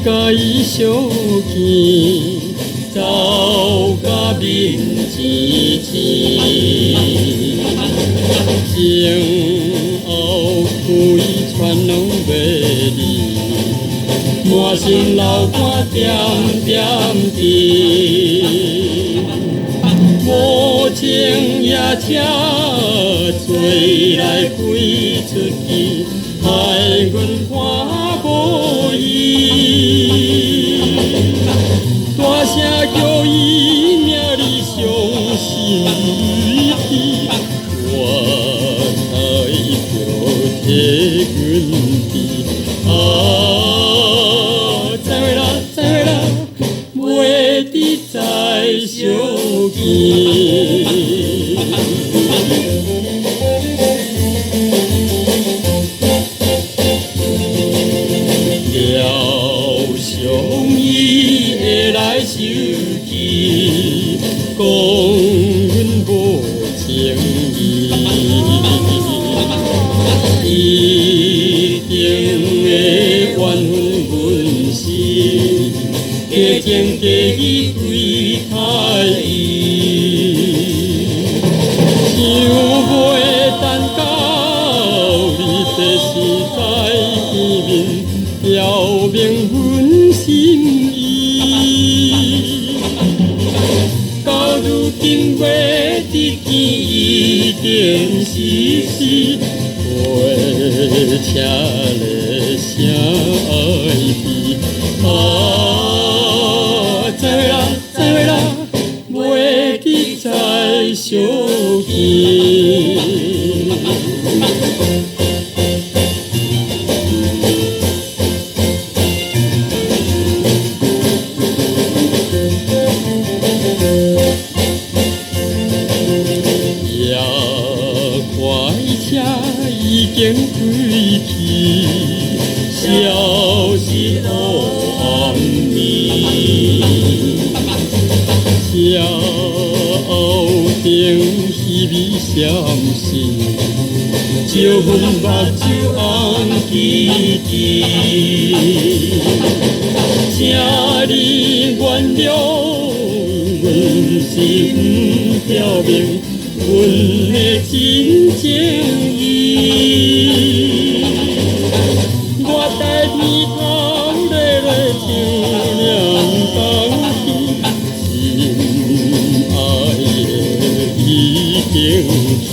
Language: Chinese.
甲伊相见，走甲面青青，前后开全拢袂离，满身流汗点点滴，无情也请吹来飞出去，害阮看无伊。大声叫伊名里伤心为悲，我才着替阮悲。再会啦，再会啦，袂得再相见。手机讲阮无情义，一定会怨恨阮心，加情加义对待伊，想袂等到你第时在见面，表明阮心意。如今袂得见，已经是死，陪车咧声爱悲。再会啦，再会啦，袂得再相见。已经归去，消失黑暗暝。车后顶稀微闪烁，照阮目睭红记记。请你原谅，阮是不表明阮的真情意，我在天头热热唱两冬天，心爱的已经去。